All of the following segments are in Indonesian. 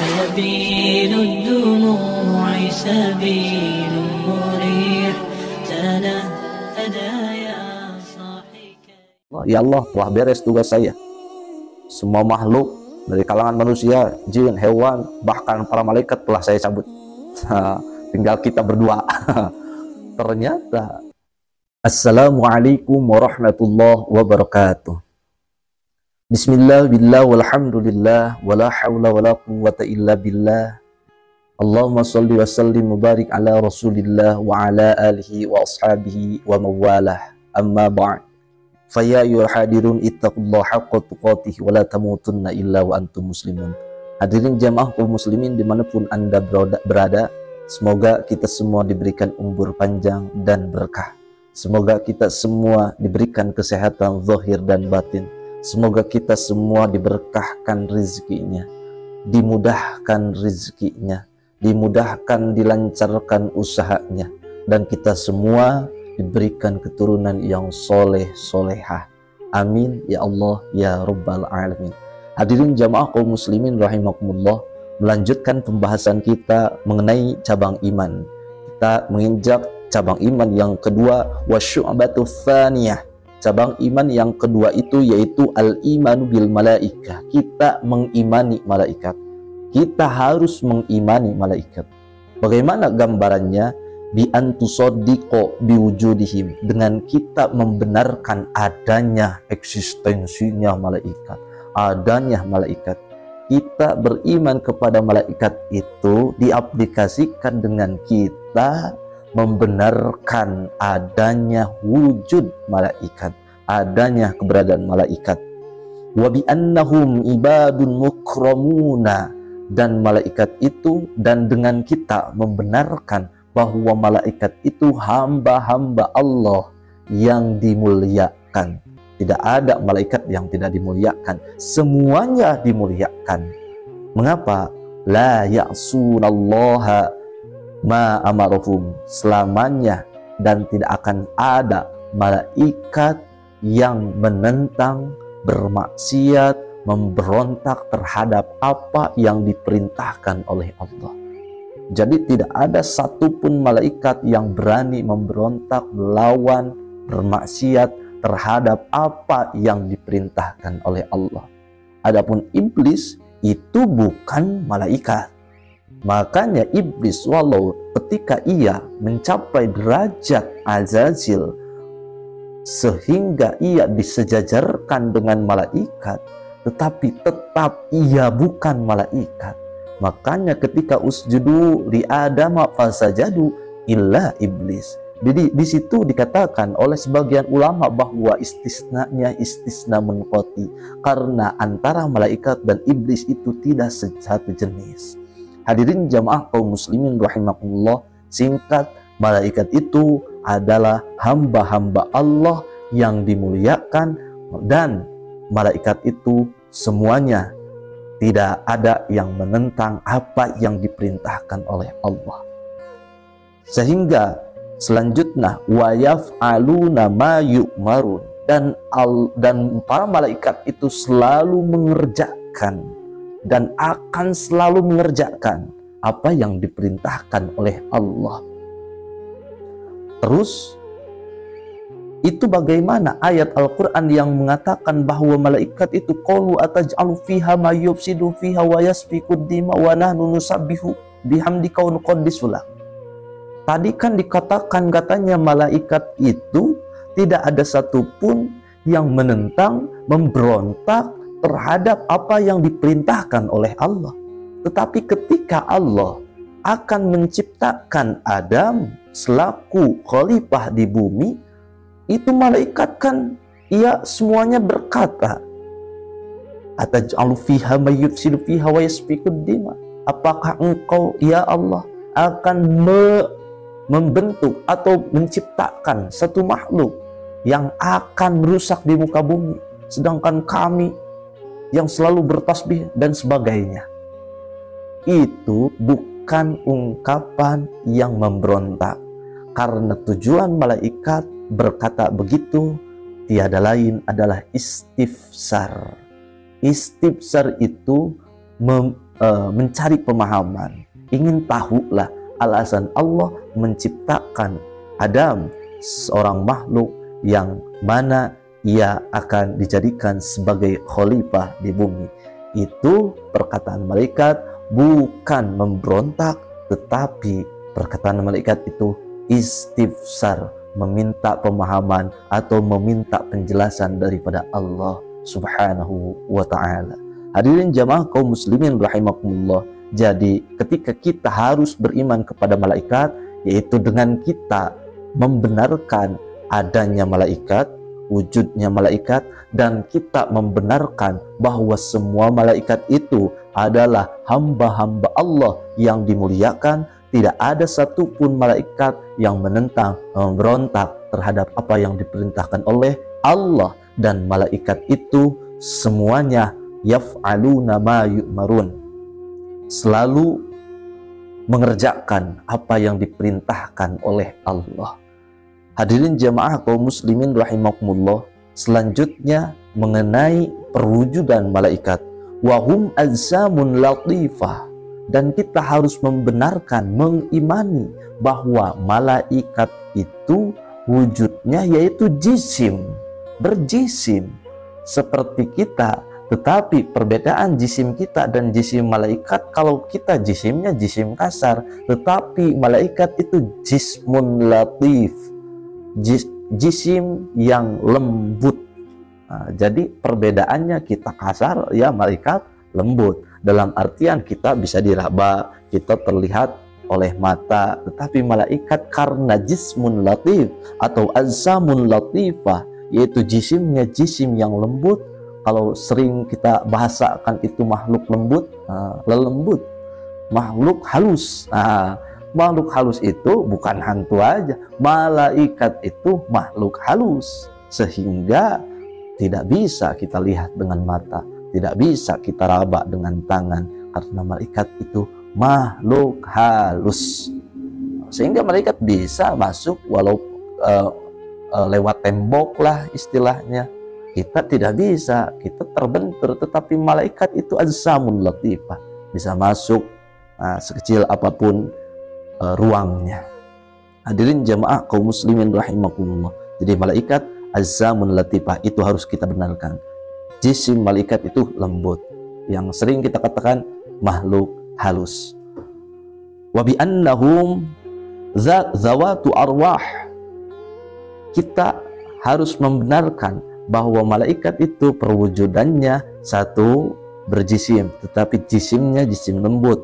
سبيل الدموع سبيل مريح تنهدى يا صاحي. Ya Allah, telah beres tugas saya. Semua makhluk dari kalangan manusia, jin, hewan, bahkan para malaikat telah saya cabut. Tinggal kita berdua. Ternyata. Assalamualaikum warahmatullahi wabarakatuh. Bismillah, billah, walhamdulillah, wala hawla wala quwwata illa billah. Allahumma salli wa sallim mubarik ala rasulillah wa ala alihi wa ashabihi wa mawalah. Amma ba'd. Faya ayyuhal hadirun ittaqullaha haqqa tuqatih wa la tamutunna illa wa antum muslimun. Hadirin jamaah kaum muslimin dimanapun anda berada, semoga kita semua diberikan umur panjang dan berkah. Semoga kita semua diberikan kesehatan zahir dan batin. Semoga kita semua diberkahkan rezekinya, dimudahkan rezekinya, dimudahkan dilancarkan usahanya, dan kita semua diberikan keturunan yang soleh solehah. Amin ya Allah ya Rabbal Alamin. Hadirin jamaah kaum muslimin rahimakumullah, melanjutkan pembahasan kita mengenai cabang iman. Kita menginjak cabang iman yang kedua, wasyu'batu tsaniyah. Cabang iman yang kedua itu yaitu al-imanu bil malaikah. Kita mengimani malaikat. Kita harus mengimani malaikat. Bagaimana gambarannya? Bi antusaddiqo biwujudihim, dengan kita membenarkan adanya eksistensinya malaikat, adanya malaikat. Kita beriman kepada malaikat itu diaplikasikan dengan kita membenarkan adanya wujud malaikat, adanya keberadaan malaikat. Wa bi annahum ibadun mukramuna, dan malaikat itu, dan dengan kita membenarkan bahwa malaikat itu hamba-hamba Allah yang dimuliakan. Tidak ada malaikat yang tidak dimuliakan, semuanya dimuliakan. Mengapa? La ya'sunallaha ma amarahum, selamanya dan tidak akan ada malaikat yang menentang, bermaksiat, memberontak terhadap apa yang diperintahkan oleh Allah. Jadi tidak ada satupun malaikat yang berani memberontak, melawan, bermaksiat terhadap apa yang diperintahkan oleh Allah. Adapun iblis itu bukan malaikat. Makanya iblis, walau ketika ia mencapai derajat azazil sehingga ia disejajarkan dengan malaikat, tetapi tetap ia bukan malaikat. Makanya ketika usjudu li Adam fasajadu illa iblis. Jadi di situ dikatakan oleh sebagian ulama bahwa istisnanya istisna munqati, karena antara malaikat dan iblis itu tidak satu jenis. Hadirin jamaah kaum muslimin rahimakumullah, singkat, malaikat itu adalah hamba-hamba Allah yang dimuliakan, dan malaikat itu semuanya tidak ada yang menentang apa yang diperintahkan oleh Allah. Sehingga selanjutnya wa yaf'aluna ma yu'marun, dan para malaikat itu selalu mengerjakan dan akan selalu mengerjakan apa yang diperintahkan oleh Allah. Terus itu bagaimana ayat Al-Quran yang mengatakan bahwa malaikat itu qalu ataj'alu fiha ma yufsidu fiha wa yasfikud dima wa nahnu nusabbihu bihamdika wa nuqaddisu lak. Tadi kan dikatakan katanya malaikat itu tidak ada satupun yang menentang, memberontak terhadap apa yang diperintahkan oleh Allah. Tetapi ketika Allah akan menciptakan Adam selaku khalifah di bumi, itu malaikat kan ia semuanya berkata, ataj'alu fiha may yufsidu fiha wa yasfikud dima. Apakah engkau ya Allah akan membentuk atau menciptakan satu makhluk yang akan merusak di muka bumi, sedangkan kami yang selalu bertasbih dan sebagainya? Itu bukan ungkapan yang memberontak, karena tujuan malaikat berkata begitu tiada lain adalah istifsar. Istifsar itu mencari pemahaman, ingin tahulah alasan Allah menciptakan Adam, seorang makhluk yang mana ia akan dijadikan sebagai khalifah di bumi. Itu perkataan malaikat bukan memberontak, tetapi perkataan malaikat itu istifsar, meminta pemahaman atau meminta penjelasan daripada Allah Subhanahu wa ta'ala. Hadirin jamaah kaum muslimin rahimakumullah. Jadi ketika kita harus beriman kepada malaikat, yaitu dengan kita membenarkan adanya malaikat, wujudnya malaikat, dan kita membenarkan bahwa semua malaikat itu adalah hamba-hamba Allah yang dimuliakan. Tidak ada satupun malaikat yang menentang, memberontak terhadap apa yang diperintahkan oleh Allah. Dan malaikat itu semuanya yaf'aluna ma yu'marun, selalu mengerjakan apa yang diperintahkan oleh Allah. Hadirin jamaah kaum muslimin rahimakumullah, selanjutnya mengenai perwujudan malaikat. Wahum ajsamun latifah. Dan kita harus membenarkan, mengimani bahwa malaikat itu wujudnya yaitu jisim, berjisim seperti kita. Tetapi perbedaan jisim kita dan jisim malaikat, kalau kita jisimnya jisim kasar, tetapi malaikat itu jismun latif, jisim yang lembut. Nah, jadi perbedaannya kita kasar, ya malaikat lembut. Dalam artian kita bisa diraba, kita terlihat oleh mata. Tetapi malaikat karena jismun latif atau azzamun latifah, yaitu jisimnya jisim yang lembut. Kalau sering kita bahasakan itu makhluk lembut, lelembut, makhluk halus. Makhluk halus itu bukan hantu aja, malaikat itu makhluk halus, sehingga tidak bisa kita lihat dengan mata, tidak bisa kita raba dengan tangan, karena malaikat itu makhluk halus. Sehingga malaikat bisa masuk walau lewat tembok lah istilahnya. Kita tidak bisa, kita terbentur. Tetapi malaikat itu ajsamun latifah, bisa masuk sekecil apapun ruangnya. Hadirin jamaah kaum muslimin rahimakumullah. Jadi malaikat ajsamun latifah itu harus kita benarkan. Jisim malaikat itu lembut, yang sering kita katakan makhluk halus. Wa bi annahum zawatu arwah. Kita harus membenarkan bahwa malaikat itu perwujudannya satu berjisim, tetapi jisimnya jisim lembut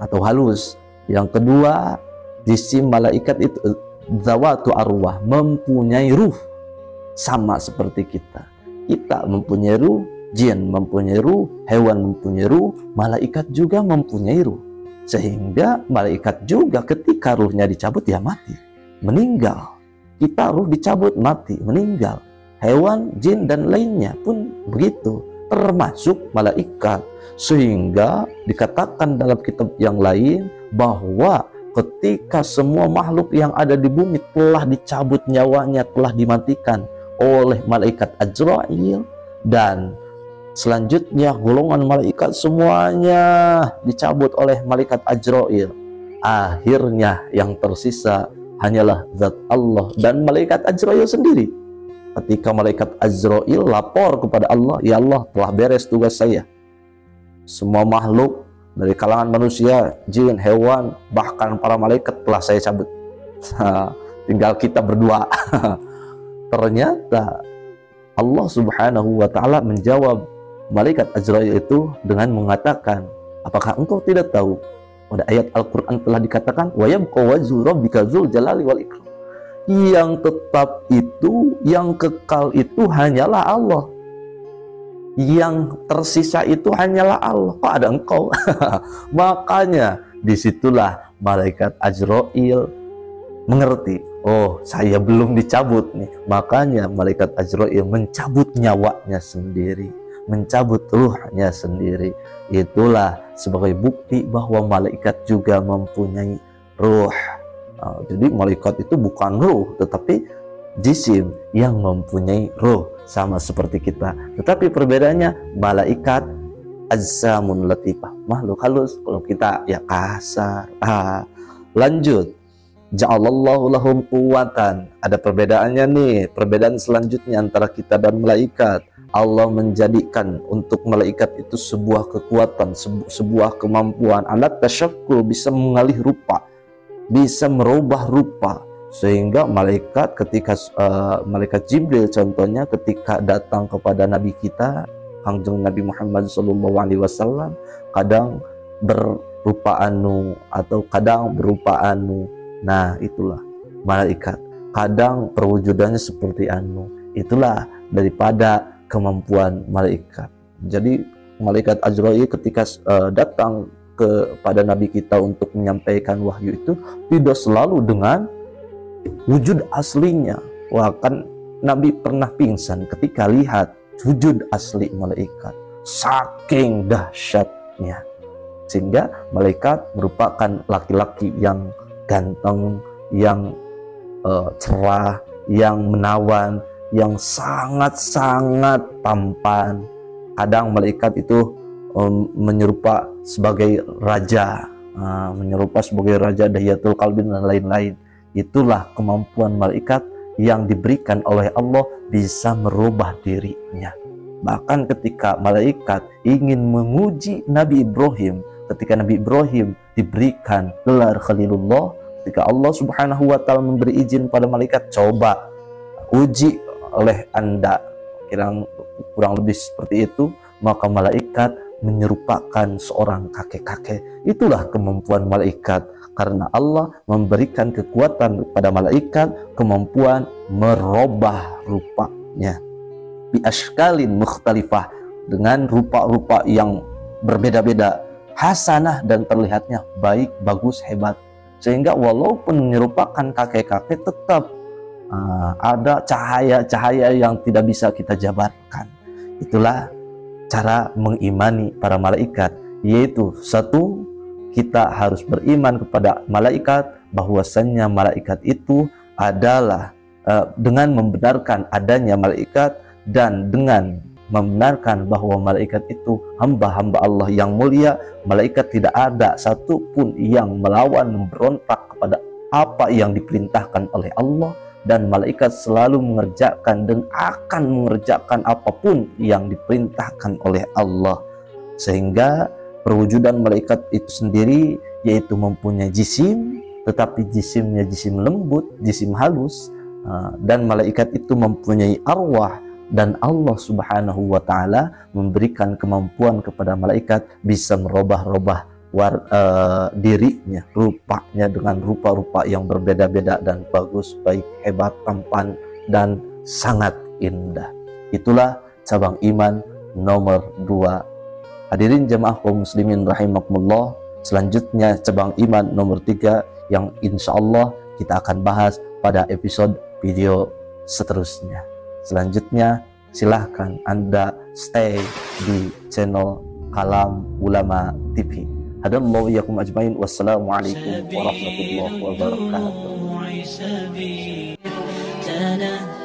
atau halus. Yang kedua, jisim malaikat itu zawatu arwah, mempunyai ruh, sama seperti kita. Kita mempunyai ruh, jin mempunyai ruh, hewan mempunyai ruh, malaikat juga mempunyai ruh. Sehingga malaikat juga ketika ruhnya dicabut ya mati, meninggal. Kita ruh dicabut mati, meninggal. Hewan, jin, dan lainnya pun begitu, termasuk malaikat. Sehingga dikatakan dalam kitab yang lain bahwa ketika semua makhluk yang ada di bumi telah dicabut nyawanya, telah dimatikan oleh malaikat Azrail, dan selanjutnya golongan malaikat semuanya dicabut oleh malaikat Azrail. Akhirnya yang tersisa hanyalah zat Allah dan malaikat Azrail sendiri. Ketika malaikat Azrail lapor kepada Allah, ya Allah, telah beres tugas saya. Semua makhluk dari kalangan manusia, jin, hewan, bahkan para malaikat telah saya cabut. Tinggal kita berdua. Ternyata Allah Subhanahu wa ta'ala menjawab malaikat Azrail itu dengan mengatakan, apakah engkau tidak tahu pada ayat Al-Quran telah dikatakan wa yabqa wajhu rabbika dzul jalali wal ikram. Yang tetap itu, yang kekal itu hanyalah Allah. Yang tersisa itu hanyalah Allah. Kok ada engkau? Makanya disitulah malaikat Azrail mengerti, oh saya belum dicabut nih. Makanya malaikat Azrail mencabut nyawanya sendiri, mencabut ruhnya sendiri. Itulah sebagai bukti bahwa malaikat juga mempunyai ruh. Jadi malaikat itu bukan ruh, tetapi jisim yang mempunyai ruh, sama seperti kita. Tetapi perbedaannya malaikat Azzamun latifah, makhluk halus. Kalau kita ya kasar. Lanjut, ja'alallahu lahum quwwatan. Ada perbedaannya nih, perbedaan selanjutnya antara kita dan malaikat. Allah menjadikan untuk malaikat itu sebuah kekuatan, sebuah kemampuan, alat tasyakkul, bisa mengalih rupa, bisa merubah rupa. Sehingga malaikat ketika malaikat Jibril contohnya ketika datang kepada Nabi kita Kangjeng Nabi Muhammad SAW, kadang berupa anu atau kadang berupa anu. Nah, itulah malaikat. Kadang perwujudannya seperti anu. Itulah daripada kemampuan malaikat. Jadi malaikat Azrail ketika datang kepada Nabi kita untuk menyampaikan wahyu itu tidak selalu dengan wujud aslinya. Wah, kan Nabi pernah pingsan ketika lihat wujud asli malaikat, saking dahsyatnya. Sehingga malaikat merupakan laki-laki yang ganteng, yang cerah, yang menawan, yang sangat-sangat tampan. Kadang malaikat itu menyerupa sebagai raja, menyerupa sebagai raja Dahiyatul Qalbin dan lain-lain. Itulah kemampuan malaikat yang diberikan oleh Allah, bisa merubah dirinya. Bahkan ketika malaikat ingin menguji Nabi Ibrahim, ketika Nabi Ibrahim diberikan gelar Khalilullah, ketika Allah Subhanahu wa Ta'ala memberi izin pada malaikat, coba uji oleh Anda, kurang lebih seperti itu, maka malaikat menyerupakan seorang kakek-kakek. Itulah kemampuan malaikat, karena Allah memberikan kekuatan kepada malaikat, kemampuan merubah rupanya bi ashkalin mukhtalifah, dengan rupa-rupa yang berbeda-beda, hasanah, dan terlihatnya baik, bagus, hebat. Sehingga walaupun menyerupakan kakek-kakek, tetap ada cahaya-cahaya yang tidak bisa kita jabarkan. Itulah cara mengimani para malaikat, yaitu satu, kita harus beriman kepada malaikat, bahwasannya malaikat itu adalah dengan membenarkan adanya malaikat dan dengan membenarkan bahwa malaikat itu hamba-hamba Allah yang mulia. Malaikat tidak ada satupun yang melawan, memberontak kepada apa yang diperintahkan oleh Allah, dan malaikat selalu mengerjakan dan akan mengerjakan apapun yang diperintahkan oleh Allah. Sehingga perwujudan malaikat itu sendiri yaitu mempunyai jisim, tetapi jisimnya jisim lembut, jisim halus, dan malaikat itu mempunyai arwah, dan Allah Subhanahu wa Ta'ala memberikan kemampuan kepada malaikat bisa merubah-rubah dirinya, rupanya dengan rupa-rupa yang berbeda-beda dan bagus, baik, hebat, tampan, dan sangat indah. Itulah cabang iman nomor 2. Hadirin jamaah kaum muslimin rahimakumullah, selanjutnya cabang iman nomor 3 yang insya Allah kita akan bahas pada episode video seterusnya. Selanjutnya silahkan Anda stay di channel Kalam Ulama TV. Hadallahu iyyakum ajmain. Wassalamualaikum warahmatullahi wabarakatuh.